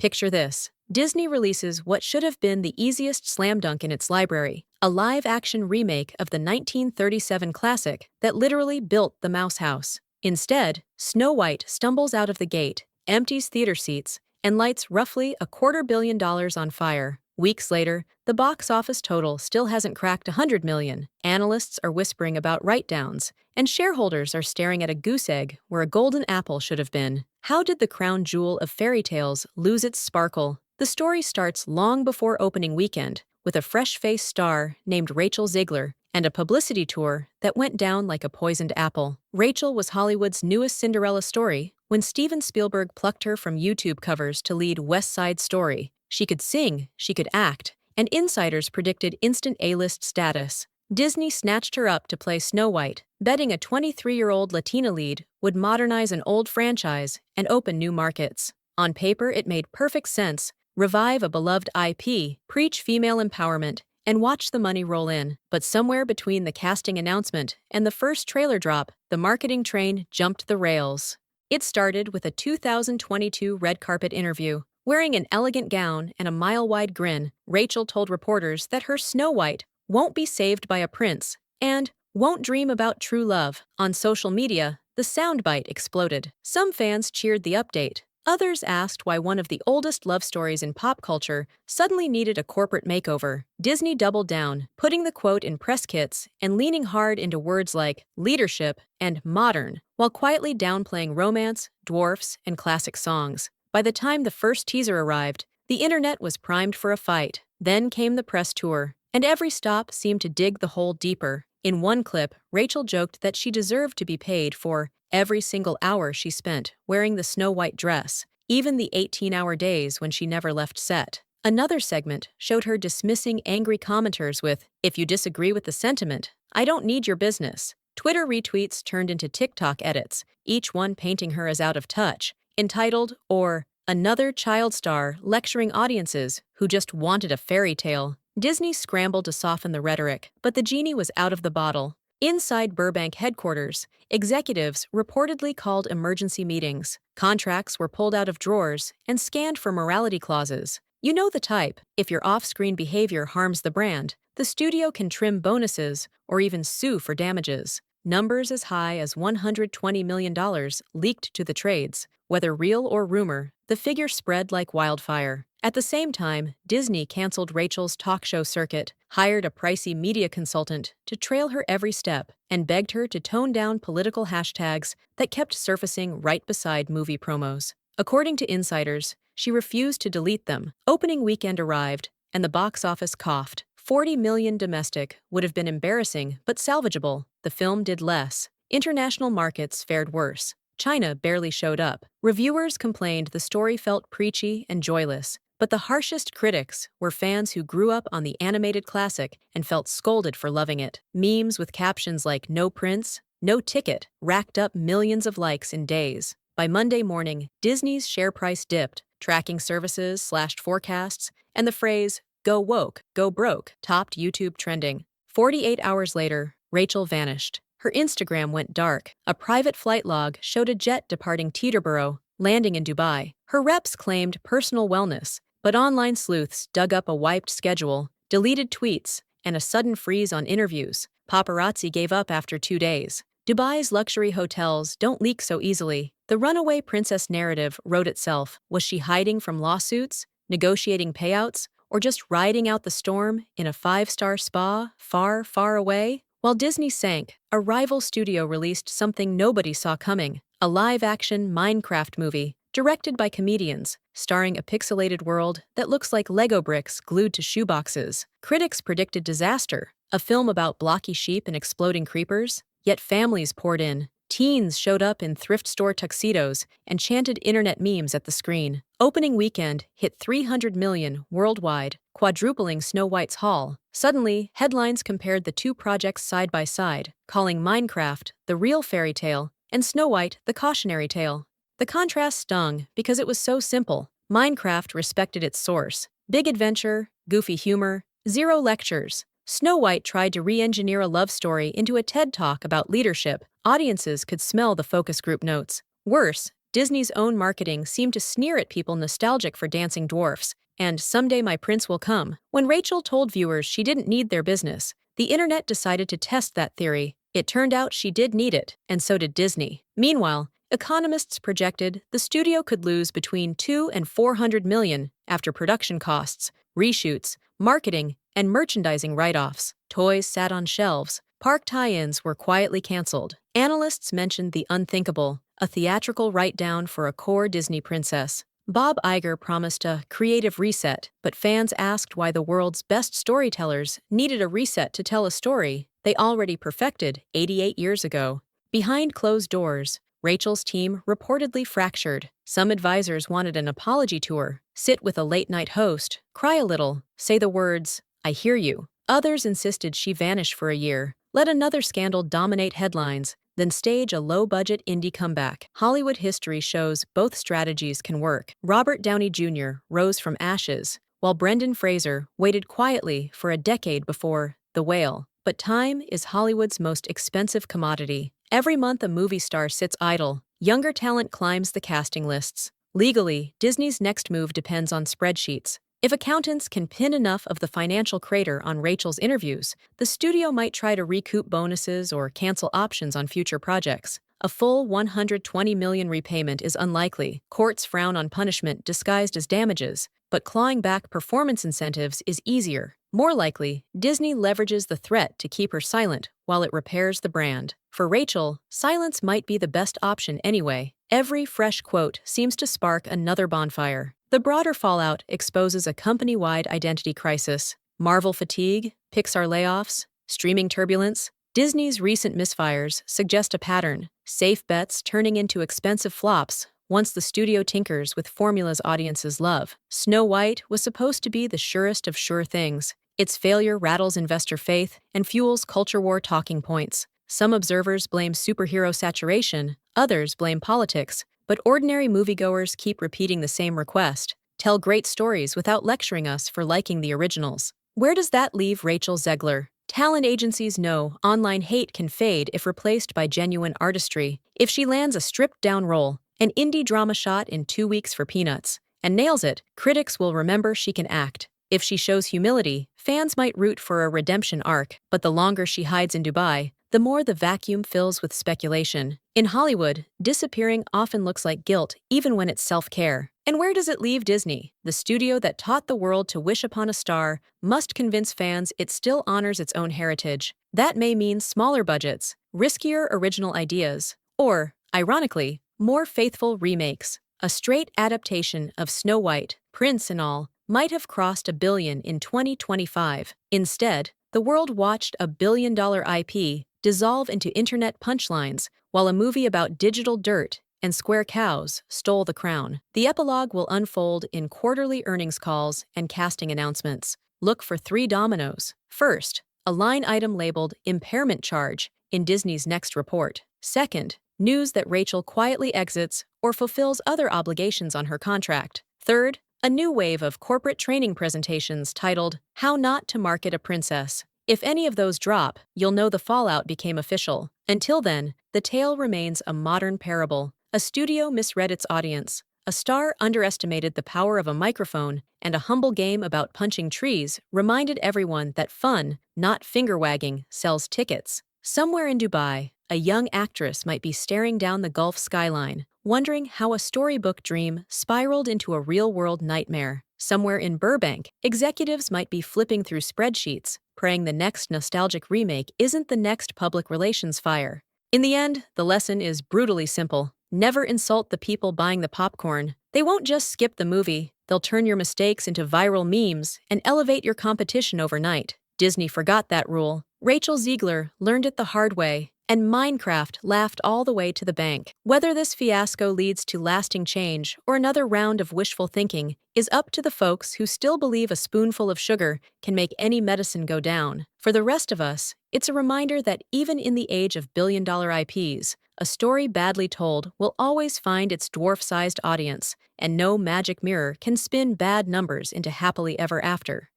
Picture this. Disney releases what should have been the easiest slam dunk in its library, a live-action remake of the 1937 classic that literally built the Mouse House. Instead, Snow White stumbles out of the gate, empties theater seats, and lights roughly $250 million on fire. Weeks later, the box office total still hasn't cracked $100 million. Analysts are whispering about write-downs, and shareholders are staring at a goose egg where a golden apple should have been. How did the crown jewel of fairy tales lose its sparkle? The story starts long before opening weekend, with a fresh-faced star named Rachel Zegler and a publicity tour that went down like a poisoned apple. Rachel was Hollywood's newest Cinderella story when Steven Spielberg plucked her from YouTube covers to lead West Side Story. She could sing, she could act, and insiders predicted instant A-list status. Disney snatched her up to play Snow White, betting a 23-year-old Latina lead would modernize an old franchise and open new markets. On paper, it made perfect sense. Revive a beloved IP, preach female empowerment, and watch the money roll in. But somewhere between the casting announcement and the first trailer drop, the marketing train jumped the rails. It started with a 2022 red carpet interview. Wearing an elegant gown and a mile-wide grin, Rachel told reporters that her Snow White won't be saved by a prince and won't dream about true love. On social media, the soundbite exploded. Some fans cheered the update. Others asked why one of the oldest love stories in pop culture suddenly needed a corporate makeover. Disney doubled down, putting the quote in press kits and leaning hard into words like leadership and modern, while quietly downplaying romance, dwarfs, and classic songs. By the time the first teaser arrived, the internet was primed for a fight. Then came the press tour, and every stop seemed to dig the hole deeper. In one clip, Rachel joked that she deserved to be paid for every single hour she spent wearing the Snow White dress, even the 18-hour days when she never left set. Another segment showed her dismissing angry commenters with, "If you disagree with the sentiment, I don't need your business." Twitter retweets turned into TikTok edits, each one painting her as out of touch, entitled, or another child star lecturing audiences who just wanted a fairy tale. Disney scrambled to soften the rhetoric, but the genie was out of the bottle. Inside Burbank headquarters, executives reportedly called emergency meetings. Contracts were pulled out of drawers and scanned for morality clauses. You know the type. If your off-screen behavior harms the brand, the studio can trim bonuses or even sue for damages. Numbers as high as $120 million leaked to the trades. Whether real or rumor, the figure spread like wildfire. At the same time, Disney canceled Rachel's talk show circuit, hired a pricey media consultant to trail her every step, and begged her to tone down political hashtags that kept surfacing right beside movie promos. According to insiders, she refused to delete them. Opening weekend arrived, and the box office coughed. $40 million domestic would have been embarrassing but salvageable. The film did less. International markets fared worse. China barely showed up. Reviewers complained the story felt preachy and joyless, but the harshest critics were fans who grew up on the animated classic and felt scolded for loving it. Memes with captions like "No Prince, No Ticket" racked up millions of likes in days. By Monday morning, Disney's share price dipped, tracking services slashed forecasts, and the phrase, "Go woke, go broke," topped YouTube trending. 48 hours later, Rachel vanished. Her Instagram went dark. A private flight log showed a jet departing Teterboro, landing in Dubai. Her reps claimed personal wellness, but online sleuths dug up a wiped schedule, deleted tweets, and a sudden freeze on interviews. Paparazzi gave up after 2 days. Dubai's luxury hotels don't leak so easily. The runaway princess narrative wrote itself. Was she hiding from lawsuits, negotiating payouts, or just riding out the storm in a 5-star spa far, far away? While Disney sank, a rival studio released something nobody saw coming, a live-action Minecraft movie, directed by comedians, starring a pixelated world that looks like Lego bricks glued to shoeboxes. Critics predicted disaster, a film about blocky sheep and exploding creepers, yet families poured in. Teens showed up in thrift store tuxedos and chanted internet memes at the screen. Opening weekend hit $300 million worldwide, quadrupling Snow White's haul. Suddenly, headlines compared the two projects side by side, calling Minecraft the real fairy tale and Snow White the cautionary tale. The contrast stung because it was so simple. Minecraft respected its source. Big adventure, goofy humor, zero lectures. Snow White tried to re-engineer a love story into a TED Talk about leadership. Audiences could smell the focus group notes. Worse, Disney's own marketing seemed to sneer at people nostalgic for dancing dwarfs, and "Someday My Prince Will Come." When Rachel told viewers she didn't need their business, the internet decided to test that theory. It turned out she did need it, and so did Disney. Meanwhile, economists projected the studio could lose between $200 and $400 million after production costs, reshoots, marketing, and merchandising write-offs. Toys sat on shelves. Park tie-ins were quietly canceled. Analysts mentioned the unthinkable, a theatrical write-down for a core Disney princess. Bob Iger promised a creative reset, but fans asked why the world's best storytellers needed a reset to tell a story they already perfected 88 years ago. Behind closed doors, Rachel's team reportedly fractured. Some advisors wanted an apology tour, sit with a late-night host, cry a little, say the words, "I hear you." Others insisted she vanish for a year, let another scandal dominate headlines, then stage a low-budget indie comeback. Hollywood history shows both strategies can work. Robert Downey Jr. rose from ashes, while Brendan Fraser waited quietly for a decade before The Whale. But time is Hollywood's most expensive commodity. Every month a movie star sits idle, younger talent climbs the casting lists. Legally, Disney's next move depends on spreadsheets. If accountants can pin enough of the financial crater on Rachel's interviews, the studio might try to recoup bonuses or cancel options on future projects. A full $120 million repayment is unlikely. Courts frown on punishment disguised as damages, but clawing back performance incentives is easier. More likely, Disney leverages the threat to keep her silent while it repairs the brand. For Rachel, silence might be the best option anyway. Every fresh quote seems to spark another bonfire. The broader fallout exposes a company-wide identity crisis. Marvel fatigue, Pixar layoffs, streaming turbulence. Disney's recent misfires suggest a pattern. Safe bets turning into expensive flops once the studio tinkers with formulas audiences love. Snow White was supposed to be the surest of sure things. Its failure rattles investor faith and fuels culture war talking points. Some observers blame superhero saturation, others blame politics, but ordinary moviegoers keep repeating the same request: tell great stories without lecturing us for liking the originals. Where does that leave Rachel Zegler? Talent agencies know online hate can fade if replaced by genuine artistry. If she lands a stripped-down role, an indie drama shot in 2 weeks for peanuts, and nails it, critics will remember she can act. If she shows humility, fans might root for a redemption arc, but the longer she hides in Dubai, the more the vacuum fills with speculation. In Hollywood, disappearing often looks like guilt, even when it's self-care. And where does it leave Disney? The studio that taught the world to wish upon a star must convince fans it still honors its own heritage. That may mean smaller budgets, riskier original ideas, or, ironically, more faithful remakes. A straight adaptation of Snow White, Prince and all, might have crossed $1 billion in 2025. Instead, the world watched a billion-dollar IP dissolve into internet punchlines, while a movie about digital dirt and square cows stole the crown. The epilogue will unfold in quarterly earnings calls and casting announcements. Look for 3 dominoes. First, a line item labeled impairment charge in Disney's next report. Second, news that Rachel quietly exits or fulfills other obligations on her contract. Third, a new wave of corporate training presentations titled "How Not to Market a Princess." If any of those drop, you'll know the fallout became official. Until then, the tale remains a modern parable. A studio misread its audience, a star underestimated the power of a microphone, and a humble game about punching trees reminded everyone that fun, not finger-wagging, sells tickets. Somewhere in Dubai, a young actress might be staring down the Gulf skyline, wondering how a storybook dream spiraled into a real-world nightmare. Somewhere in Burbank, executives might be flipping through spreadsheets, praying the next nostalgic remake isn't the next public relations fire. In the end, the lesson is brutally simple. Never insult the people buying the popcorn. They won't just skip the movie, they'll turn your mistakes into viral memes and elevate your competition overnight. Disney forgot that rule. Rachel Zegler learned it the hard way, and Minecraft laughed all the way to the bank. Whether this fiasco leads to lasting change or another round of wishful thinking is up to the folks who still believe a spoonful of sugar can make any medicine go down. For the rest of us, it's a reminder that even in the age of billion-dollar IPs, a story badly told will always find its dwarf-sized audience, and no magic mirror can spin bad numbers into happily ever after.